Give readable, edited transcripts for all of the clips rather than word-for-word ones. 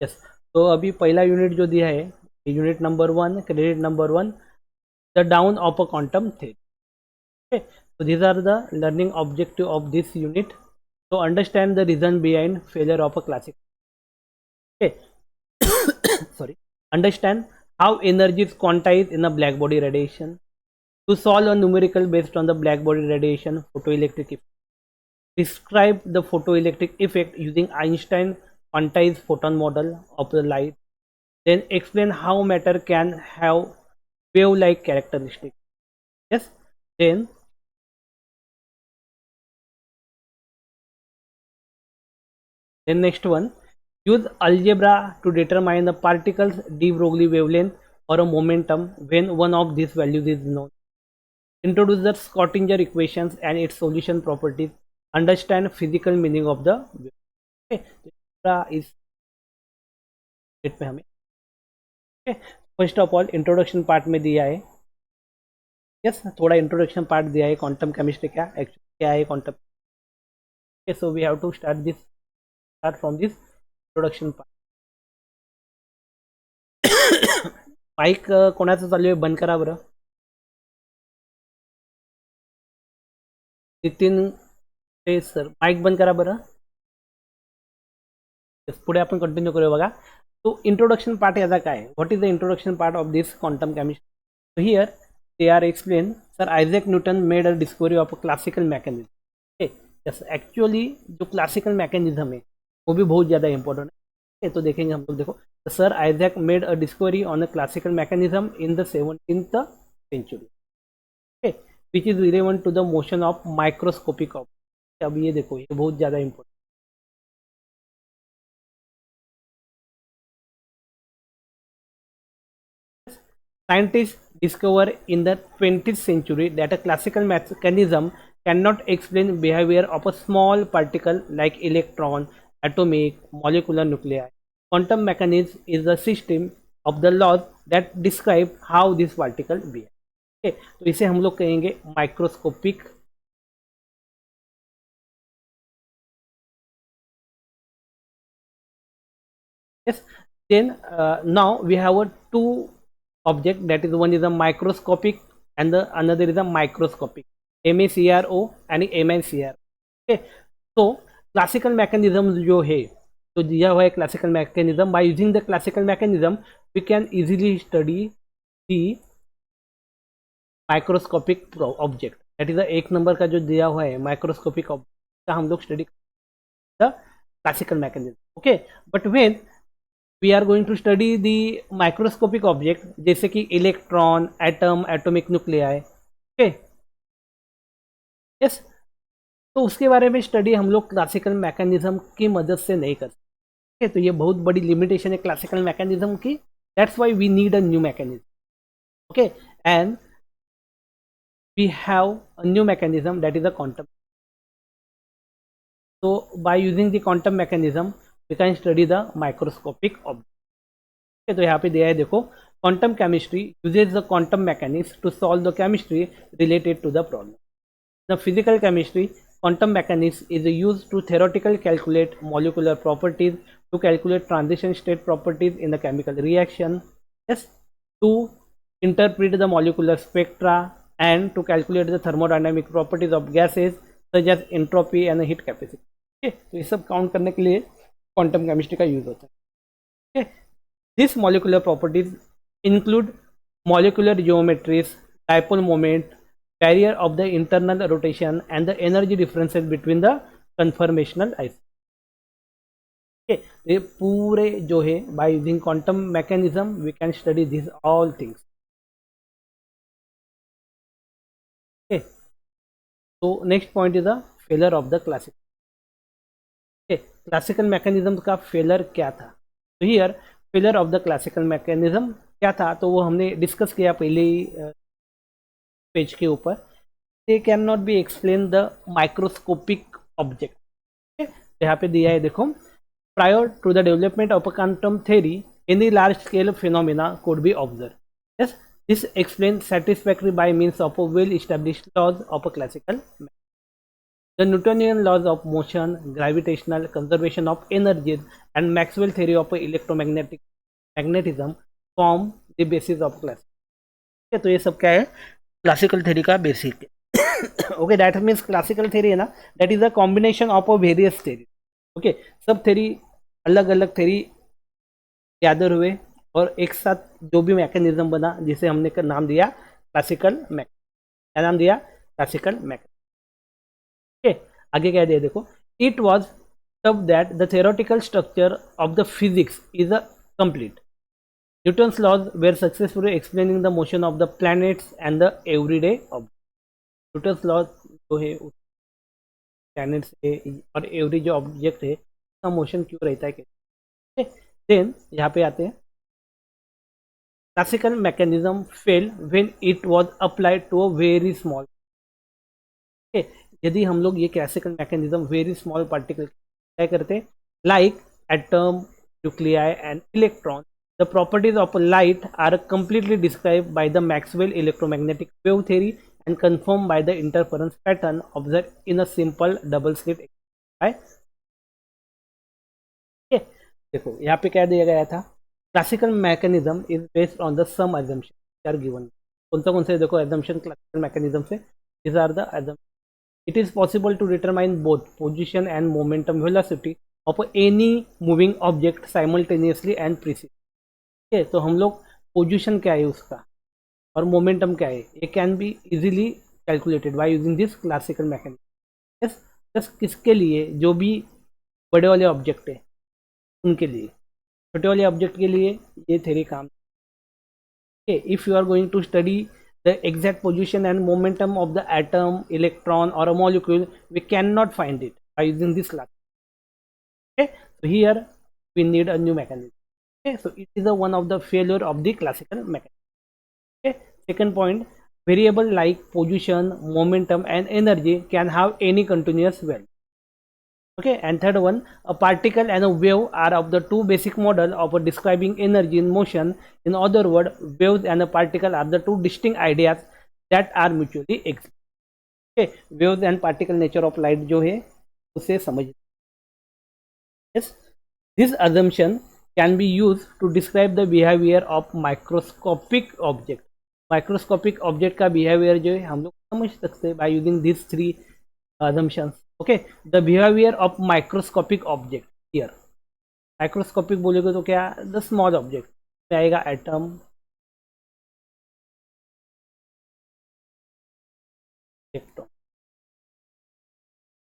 Yes, तो अभी पहला यूनिट जो दिया है, unit number 1, credit number 1, the down of a quantum theory. Okay, so these are the learning objective of this unit. So understand the reason behind failure of a classic. Okay, sorry. Understand how energy is quantized in a black body radiation. To solve a numerical based on the black body radiation photoelectric effect. Describe the photoelectric effect using Einstein quantized photon model of the light. Then explain how matter can have wave-like characteristics. Yes. Then next one, use algebra to determine the particle's de Broglie wavelength or a momentum when one of these values is known. Introduce the Schrodinger equations and its solution properties. Understand physical meaning of the wave. Okay, तो इस set में हमें first of all introduction part में दिया है. Yes, थोड़ा introduction part दिया है क्वांटम केमिस्ट्री क्या एक्चुअली क्या है quantum. So we have to start from this introduction part. Mike कोणाचं चालू आहे, बंद करा बरं. नितीन ते सर माईक बंद करा बरं. पुढे आपण कंटिन्यू करूया बघा. तो इंट्रोडक्शन पार्ट याचा काय, what is the introduction part of this quantum chemistry. So here they are explain. Sir Isaac Newton made a discovery of a classical mechanism. Yes, actually जो क्लासिकल मैकेनिज्म है वो भी बहुत ज़्यादा इंपॉर्टेंट है. तो देखेंगे हम लोग. देखो, sir Isaac made a discovery on a classical mechanism in the 17th century, which is relevant to the motion of microscopic object. अब ये देखो, ये बहुत ज़्यादा important. Scientists discover in the 20th century that a classical mechanism cannot explain behavior of a small particle like electron, atomic, molecular nuclei. Quantum mechanism is the system of the laws that describe how this particle behave. Okay, तो इसे हम लोग कहेंगे microscopic. Yes, then now we have a two object, that is one is a microscopic and the another is a microscopic, MACRO and MICR. Okay, so classical mechanism जो है, तो दिया हुआ है classical mechanism. By using the classical mechanism we can easily study the microscopic object. That is एक number का जो दिया हुआ है माइक्रोस्कोपिक ऑब्जेक्ट का हम लोग study the classical mechanism. Okay, but when we are going to study the microscopic object जैसे कि electron, atom, atomic nuclei. Okay, yes, तो उसके बारे में स्टडी हम लोग क्लासिकल मैकेनिज्म की मदद से नहीं कर सकते. तो ये बहुत बड़ी लिमिटेशन है क्लासिकल मैकेनिज्म की. That's why we need a new mechanism. Okay, and we have a new mechanism that is a quantum. तो by using the quantum mechanism we can study the microscopic object. तो यहाँ पे दिया है, देखो, quantum chemistry uses the quantum mechanics to solve the chemistry related to the problem. The physical chemistry quantum mechanics is used to theoretically calculate molecular properties, to calculate transition state properties in the chemical reaction, yes, to interpret the molecular spectra, and to calculate the thermodynamic properties of gases such as entropy and heat capacity. Okay, तो ये सब count करने के लिए quantum chemistry का use होता है. Okay, these molecular properties include molecular geometries, dipole moment, barrier of the internal rotation, and the energy differences between the conformational ice. Okay, ये पूरे जो है by using quantum mechanism we can study these all things. Okay, so next point is the failure of the classical. Okay, classical mechanism का failure क्या था. तो here failure of the classical mechanism क्या था, तो वो हमने डिस्कस किया पहले ही पेज के ऊपर. They can not be explain the microscopic object. यहाँ पे दिया है, देखो, prior to the development of a quantum theory any large scale phenomena could be observed. Yes, this explains satisfactory by means of a well established laws of a classical method. The Newtonian laws of motion, gravitational conservation of energies, and Maxwell theory of magnetism form the basis of class. तो ये सब क्या है, classical theory का basic है. Okay, that means classical theory है ना, that is a combination of a various theory. Okay, सब थ्योरी, अलग अलग थ्योरी गैदर हुए और एक साथ जो भी मैकेनिज्म बना जिसे हमने नाम दिया क्लासिकल मैकेनिज्म. क्या नाम दिया? Classical mechanism. ओके, आगे क्या दिया देखो. इट वाज तब that the theoretical structure of the physics is a complete. Newton's laws were successfully explaining the motion of the planets and the everyday objects. Newton's laws जो है planets है और every जो object है उसका motion क्यों रहता है. Then यहाँ पे आते हैं, classical mechanism failed when it was applied to a very small. Okay, यदि हम लोग ये classical mechanism very small particle क्या करते, like atom, nuclei and electron. The properties of light are completely described by the Maxwell electromagnetic wave theory and confirmed by the interference pattern observed in a simple double slit experiment. Okay, देखो यहाँ पे क्या दिया गया था, classical mechanism is based on the some assumption are given. कौन से देखो assumption क्लासिकल मैकेनिज्म से, these are the assumptions. It is possible to determine both position and momentum velocity of any moving object simultaneously and precisely. Okay, तो हम लोग position क्या है उसका और मोमेंटम क्या है, ये can be easily calculated by using this classical mechanism. Yes, just किसके लिए, जो भी बड़े वाले ऑब्जेक्ट है उनके लिए, छोटे वाले ऑब्जेक्ट के लिए ये थ्योरी काम. If you are going to study the exact position and momentum of the atom, electron or a molecule, we cannot find it by using this class. Okay, so here we need a new mechanism. Okay, so it is a one of the failure of the classical mechanism. Okay, second point, variable like position, momentum and energy can have any continuous value. Okay, and third one, a particle and a wave are of the two basic model of describing energy in motion. In other words, waves and a particle are the two distinct ideas that are mutually exclusive. Okay, waves and particle nature of light जो है उसे समझ. Yes, this assumption can be used to describe the behavior of microscopic object. Microscopic object का behavior जो है हम लोग समझ सकते हैं by using these three assumptions. Okay, the behavior of microscopic object here. Microscopic बोलेगे तो क्या, the small object में आएगा atom, electron.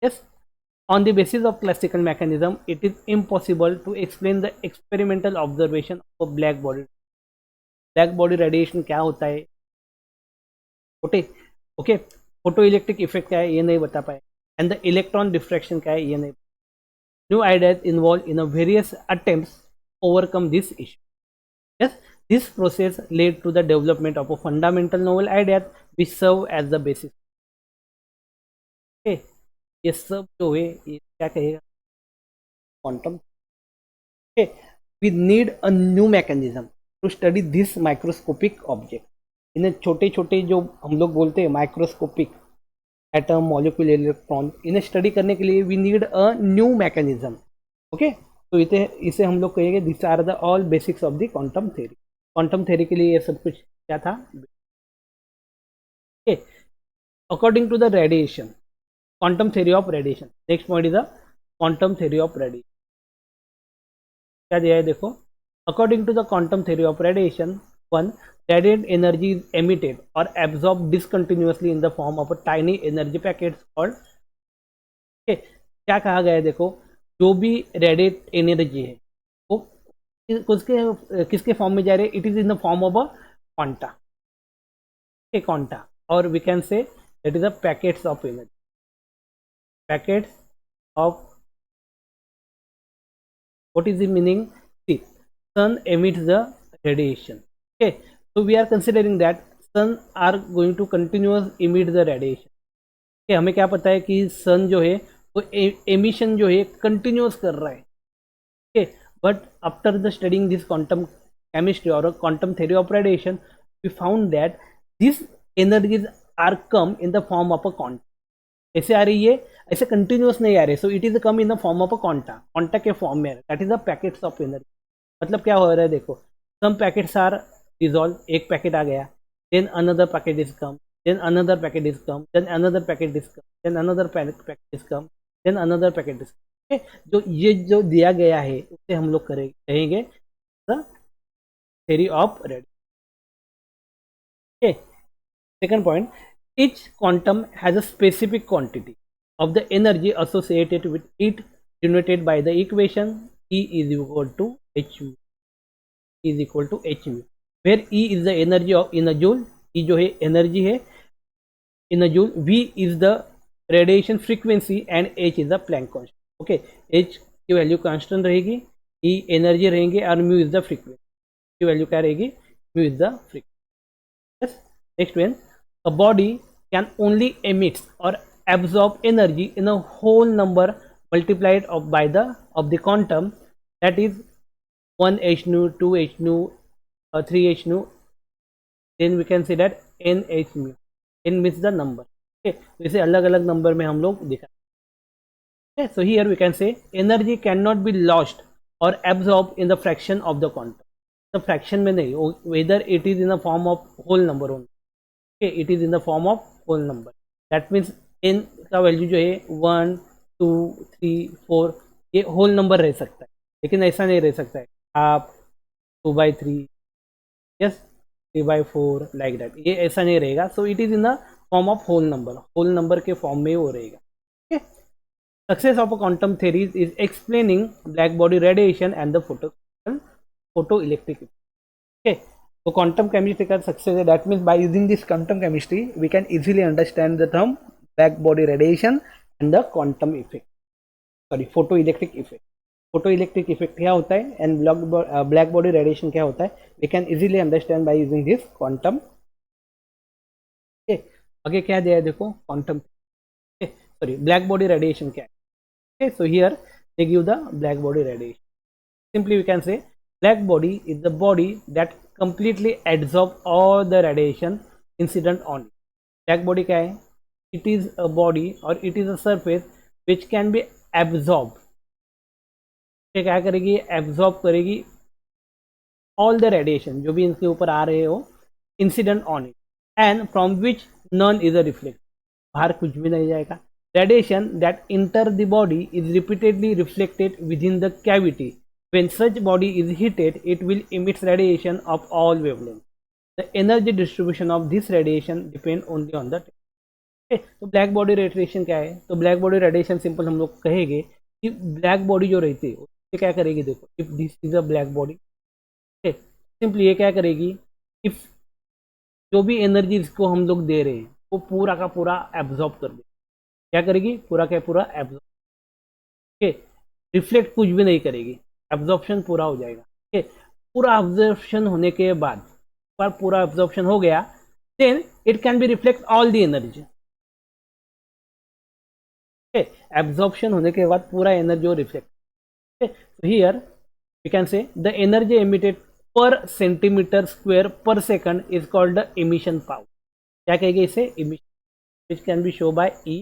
Yes, on the basis of classical mechanism, it is impossible to explain the experimental observation of a black body. Black body radiation क्या होता है, okay, photo electric effect क्या है ये नहीं बता पाए, and the electron diffraction क्या है ये नहीं. New ideas involved in a various attempts to overcome this issue. Yes, this process led to the development of a fundamental novel ideas which serve as the basis. Okay, ये सब जो है ये क्या कहेगा, quantum. Okay, we need a new mechanism to study this microscopic object. इन्हें छोटे छोटे जो हम लोग बोलते हैं माइक्रोस्कोपिक एटम, मॉलिक्यूल, इलेक्ट्रॉन, इन्हें स्टडी करने के लिए we need a new mechanism. Okay, तो इसे हम लोग कहेंगे this are the all basics of the quantum theory. Quantum theory के लिए ये सब कुछ क्या था. Okay, according to the radiation, quantum theory of radiation. Next point is the quantum theory of radiation. क्या दिया है देखो, according to the quantum theory of radiation, one, radiant energy is emitted or absorbed discontinuously in the form of a tiny energy packets called. okay, क्या कहा गया है देखो, जो भी रेडिएट एनर्जी है वो उसके किसके फॉर्म में जा रहे हैं, it is in the form of a quanta. Quanta, और we can say that is a packets of energy, packets of, what is the meaning, see, sun emits the radiation. Okay, so we are considering that sun are going to continuous emit the radiation. okay, हमें क्या पता है कि sun जो है वो emission जो है continuous कर रहा है. okay, but after the studying this quantum chemistry or quantum theory of radiation, we found that these energies are come in the form of a quantum. ऐसे आ रही है, ऐसे कंटिन्यूस नहीं आ रही, so it is come in the form of a quanta के form में, that is the packets of energy. मतलब क्या हो रहा है देखो, सम पैकेट्स आर डिजॉल्व, एक पैकेट आ गया, then another packet is come, then another packet is come, then another packet is come, then another packet is come, then another packet is come. जो ये जो दिया गया है उससे हम लोग कहेंगे the theory of radiation. Okay. Second point, each quantum has a specific quantity of the energy associated with it, denoted by the equation E is equal to h mu, is equal to h mu, where E is the energy of in a joule, E जो है energy है in a joule, V is the radiation frequency and h is the Planck constant. Okay, h की value constant रहेगी, E energy रहेंगे और mu is the frequency की value क्या रहेगी, mu is the frequency. Yes. Next one, a body can only emit or absorb energy in a whole number multiplied by the of the quantum, that is 1 h nu, 2 h nu, 3 h nu. Then we can say that n h mu. N means the number. Okay, तो इसे अलग अलग number में हम लोग दिखा। Okay, so here we can say energy cannot be lost or absorbed in the fraction of the quantum. The fraction में नहीं, whether it is in the form of whole number only. Okay, it is in the form of whole number. That means n का value जो है 1 2 3 4 ये whole number रह सकता है, लेकिन ऐसा नहीं रह सकता है आप 2/3, यस 3/4 लाइक दैट, ये ऐसा नहीं रहेगा। So it is in the form of whole number के फॉर्म में वो रहेगा। okay? Success of a quantum theory is explaining black body radiation and the photoelectric effect. Okay, so quantum chemistry का success है, that means by using this quantum chemistry we can easily understand the term black body radiation and the quantum effect, sorry photoelectric effect. Photoelectric effect क्या होता है and black body radiation क्या होता है, we can easily understand by using this quantum. okay, आगे क्या दिया है देखो, quantum, okay, sorry black body radiation क्या है। okay, so here they give the black body radiation. Simply we can say black body is the body that completely absorb all the radiation incident on it. Black body क्या है, it is a body or it is a surface which can be absorbed, क्या करेगी, absorb करेगी all the radiation जो भी इनके ऊपर आ रहे हो incident on it, and from which none is a reflect, बाहर कुछ भी नहीं जाएगा। Radiation that enter the body is repeatedly reflected within the cavity, when such body is heated it will emit radiation of all wavelengths. The energy distribution of this radiation depend only on the okay, तो black body radiation क्या है, तो black body radiation simple हम लोग कहेंगे कि black body जो रहती है ये क्या करेगी, देखो if this is a black body, simply ये क्या करेगी, इफ जो भी एनर्जी इसको हम लोग दे रहे हैं वो पूरा का पूरा एब्जॉर्ब कर दे, क्या करेगी, पूरा का पूरा एब्जॉर्ब, ओके, रिफ्लेक्ट कुछ भी नहीं करेगी, एब्जॉर्प्शन पूरा हो जाएगा। ओके, पूरा एब्जॉर्प्शन होने के बाद, पर पूरा एब्जॉर्प्शन हो गया, then it can be reflect all the energy. Okay, absorption होने के बाद पूरा एनर्जी वो reflect, okay, so here we can say the energy emitted per centimeter square per second is called the emission power. क्या कहेंगे इसे, emission, which can be shown by E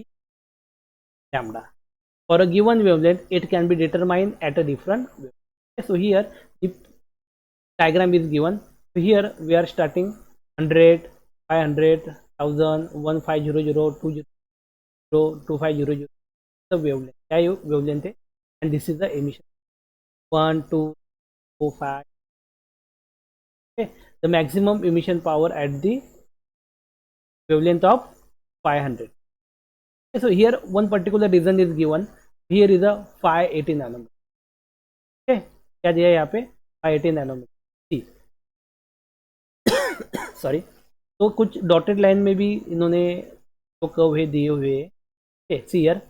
lambda. For a given wavelength it can be determined at a different wavelength. Okay, so here the diagram is given. So here we are starting 100 500 1000 1500 20 2500 the wavelength, क्या ये wavelength है, and this is the emission 1 2 4 5. Okay, the maximum emission power at the wavelength of 500. Okay, so here one particular reason is given, here is a 580 nanometer. Okay, क्या दिया है यहाँ पे 580 nanometre, sorry, तो कुछ डॉटेड लाइन में भी इन्होंने जो कर्व है दिए हुए हैं। ओके, सी हियर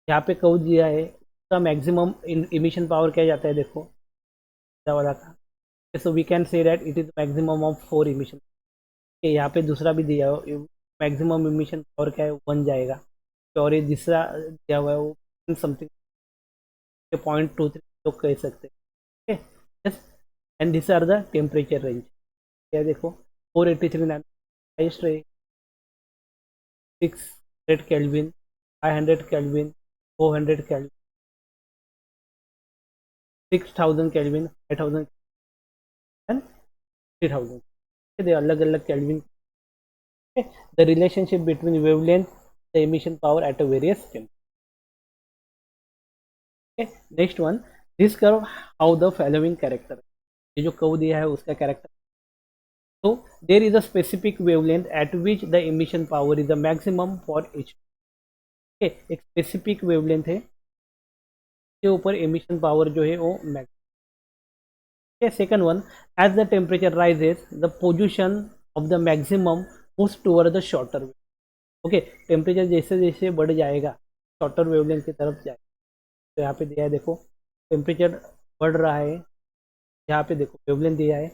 यहाँ पे कर्व दिया है, उसका मैक्सिमम इमिशन पावर क्या जाता है, देखो वाला का, so we can say that it is maximum of 4 emission. यहाँ पे दूसरा भी दिया हो, मैक्सिमम इमिशन पावर क्या है 1 जाएगा, और ये दूसरा दिया हुआ है वो समथिंग 0.23 लोग कह सकते हैं। Okay, yes, and this are the temperature range, क्या देखो 483 नैनो हाइस्ट रहे 600 kelvin, 500 kelvin, 400 kelvin, 6000 kelvin, 5000 and 3000. दे अलग अलग kelvin. The relationship between wavelength, the emission power at a various temperature. Okay. Next one, this curve how the following character. ये जो curve दिया है उसका character. So there is a specific wavelength at which the emission power is the maximum for each. Okay, एक specific wavelength है के ऊपर emission power जो है वो maximum. Okay, second one, as the temperature rises, the position of the maximum moves toward the shorter wave. Okay, temperature जैसे जैसे बढ़ जाएगा शॉर्टर वेवलेंथ की तरफ जाएगा. तो यहाँ पे दिया है देखो, टेम्परेचर बढ़ रहा है, यहाँ पे देखो वेवलेंथ दिया है,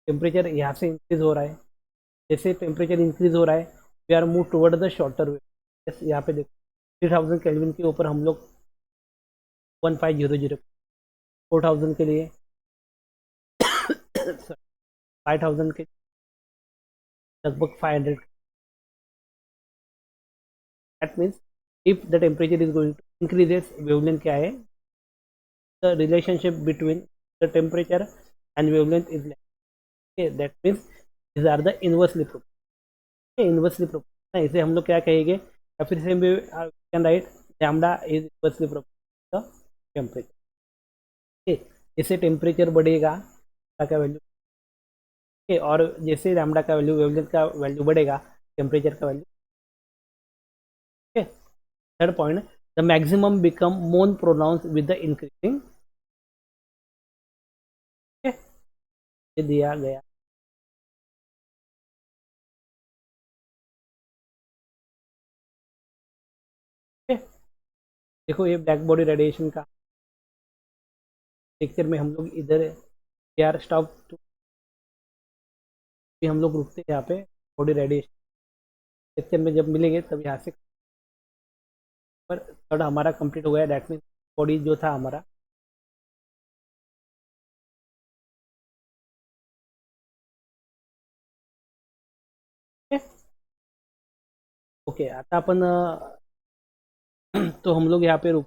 टेम्परेचर यहाँ से इंक्रीज हो रहा है. जैसे टेम्परेचर इंक्रीज हो रहा है we are move toward the shorter wave. Yes, यहाँ पे देखो 3000 केल्विन के ऊपर हम लोग 1500, 4000 के लिए 5000 के लगभग 500. That means if the temperature is going to increases, wavelength क्या है, the relationship between the temperature and wavelength is less. Okay, that means these are the inversely proportional. Inversely proportional, इसे हम लोग क्या कहेंगे, या फिर same way can write lambda is inversely proportional the temperature. जैसे टेम्परेचर बढ़ेगा का वैल्यू, और जैसे लैम्डा का वैल्यू, वेवलेंथ का वैल्यू बढ़ेगा, टेम्परेचर का value. Third point, the maximum become more pronounce with the increasing. ये दिया गया. देखो ये ब्लैक बॉडी रेडिएशन का लेक्चर में हम लोग इधर यार स्टॉप भी हम लोग रुकते हैं यहाँ पे. बॉडी रेडिएशन लेक्चर में जब मिलेंगे तब यहाँ से, पर थोड़ा हमारा कंप्लीट हो गया. डैट मीन्स बॉडी जो था हमारा. ओके, आता अपन तो हम लोग यहाँ पे रुक